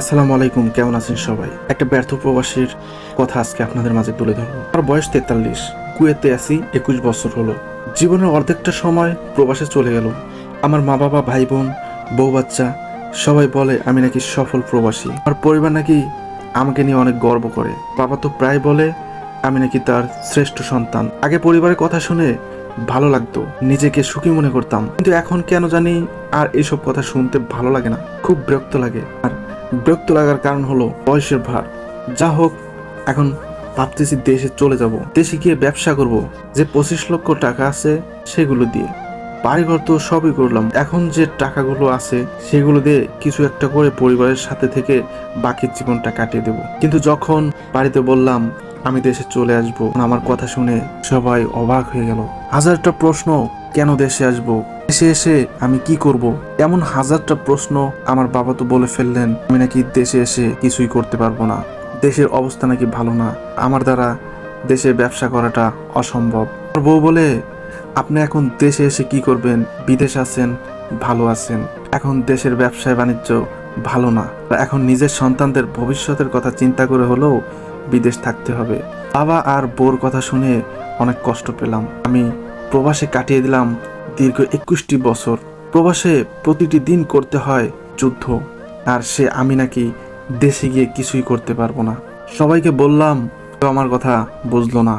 আসসালামু আলাইকুম, কেমন আছেন সবাই? একটা ব্যর্থ প্রবাসীর কথা আজকে আপনাদের মাঝে তুলে ধরবো। আমার বয়স 43, কুয়েতে আছি 21 বছর হলো। জীবনের অর্ধেকটা সময় প্রবাসে চলে গেল। আমার মা বাবা, ভাই বোন, বউ বাচ্চা সবাই বলে আমি নাকি সফল প্রবাসী। আমার পরিবার নাকি আমাকে নিয়ে অনেক গর্ব করে। বাবা তো প্রায় বলে আমি নাকি তার শ্রেষ্ঠ সন্তান। আগে পরিবারের কথা শুনে ভালো লাগতো, নিজেকে সুখী মনে করতাম, কিন্তু এখন কেন জানি আর এইসব কথা শুনতে ভালো লাগে না, খুব বিরক্ত লাগে। আর বিরক্ত লাগার কারণ হলো বয়সের ভার। যা হোক, এখন ভাবতেছি দেশে চলে যাব, দেশে গিয়ে ব্যবসা করব। যে 25 লক্ষ টাকা আছে সেগুলো দিয়ে বাড়িঘর তো সবই করলাম, এখন যে টাকাগুলো আছে সেগুলো দিয়ে কিছু একটা করে পরিবারের সাথে থেকে বাকি জীবনটা কাটিয়ে দেব। কিন্তু যখন বাড়িতে বললাম আমি দেশে চলে আসব, আমার কথা শুনে সবাই অবাক হয়ে গেল। হাজারটা প্রশ্ন, কেন দেশে আসব, দেশে এসে আমি কি করব, এমন হাজারটা প্রশ্ন। আমার বাবা তো বলে ফেললেন আমি নাকি দেশে এসে কিছুই করতে পারবো না, দেশের অবস্থা নাকি ভালো না, আমার দ্বারা দেশে ব্যবসা করাটা অসম্ভব। আমার বউ বলে আপনি এখন দেশে এসে কি করবেন, বিদেশ আছেন, ভালো আছেন, এখন দেশের ব্যবসায় বাণিজ্য ভালো না, এখন নিজের সন্তানদের ভবিষ্যতের কথা চিন্তা করে হলেও বিদেশ থাকতে হবে। বাবা আর বউর কথা শুনে অনেক কষ্ট পেলাম। আমি প্রবাসে কাটিয়ে দিলাম দীর্ঘ 21টি বছর। প্রবাসে প্রতিটি দিন করতে হয় যুদ্ধ, আর সে আমি নাকি দেশে গিয়ে কিছুই করতে পারবো না। সবাইকে বললাম, কেউ আমার কথা বুঝলো না।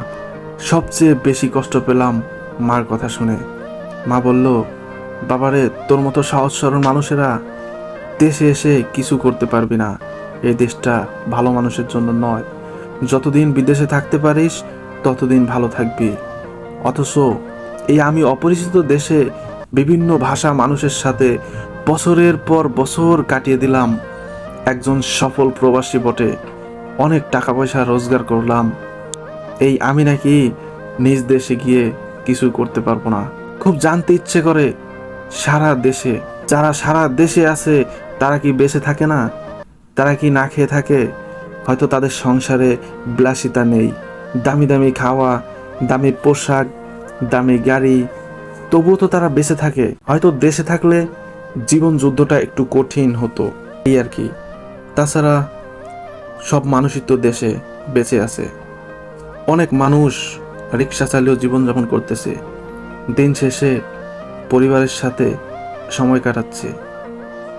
সবচেয়ে বেশি কষ্ট পেলাম মার কথা শুনে। মা বলল, বাবারে, তোর মতো সহজ সরল মানুষেরা দেশে এসে কিছু করতে পারবি না, এই দেশটা ভালো মানুষের জন্য নয়, যতদিন বিদেশে থাকতে পারিস ততদিন ভালো থাকবি। অথচ এই আমি অপরিচিত দেশে বিভিন্ন ভাষা মানুষের সাথে বছরের পর বছর কাটিয়ে দিলাম। একজন সফল প্রবাসী বটে, অনেক টাকা পয়সা রোজগার করলাম, এই আমি নাকি নিজ দেশে গিয়ে কিছু করতে পারবো না। খুব জানতে ইচ্ছে করে, সারা দেশে আছে তারা কি বেঁচে থাকে না? তারা কি না খেয়ে থাকে? হয়তো তাদের সংসারে বিলাসিতা নেই, দামি দামি খাওয়া, দামি পোশাক, দামি গাড়ি, তবুও তো তারা বেঁচে থাকে। হয়তো দেশে থাকলে জীবন যুদ্ধটা একটু কঠিন হতো, এই আর কি। তাছাড়া সব মানুষই তো দেশে বেঁচে আছে। অনেক মানুষ রিক্সা চালিয়েও জীবনযাপন করতেছে, দিন শেষে পরিবারের সাথে সময় কাটাচ্ছে।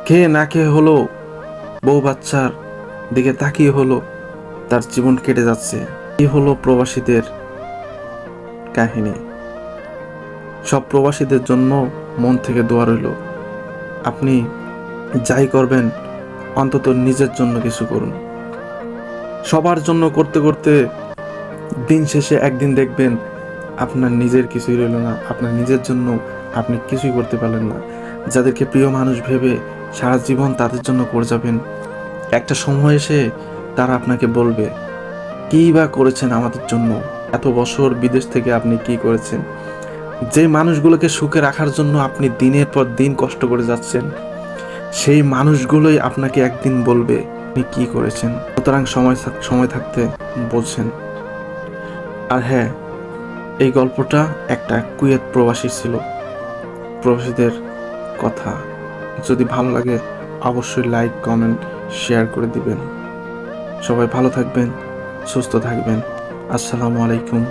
খেয়ে না খেয়ে হলো, বউ বাচ্চার দিকে তাকিয়ে হলো তার জীবন কেটে যাচ্ছে। এই হলো প্রবাসীদের কাহিনী। সব প্রবাসীদের জন্য মন থেকে দোয়া রইল, আপনি যাই করবেন অন্তত নিজের জন্য কিছু করুন। সবার জন্য করতে করতে দিন শেষে একদিন দেখবেন আপনার নিজের কিছুই রইল না, আপনার নিজের জন্য আপনি কিছুই করতে পারলেন না। যাদেরকে প্রিয় মানুষ ভেবে সারা জীবন তাদের জন্য করে যাবেন, একটা সময় এসে তারা আপনাকে বলবে কী বা করেছেন আমাদের জন্য, এত বছর বিদেশ থেকে আপনি কি করেছেন। যে মানুষগুলোকে সুখে রাখার জন্য আপনি দিনের পর দিন কষ্ট করে যাচ্ছেন, সেই মানুষগুলোই আপনাকে একদিন বলবে আপনি কি করেছেন। সুতরাং সময় থাকতে বলছেন। আর হ্যাঁ, এই গল্পটা একটা কুয়েত প্রবাসী ছিল, প্রবাসীদের কথা। যদি ভালো লাগে অবশ্যই লাইক, কমেন্ট, শেয়ার করে দিবেন। সবাই ভালো থাকবেন, সুস্থ থাকবেন। আসসালামু আলাইকুম।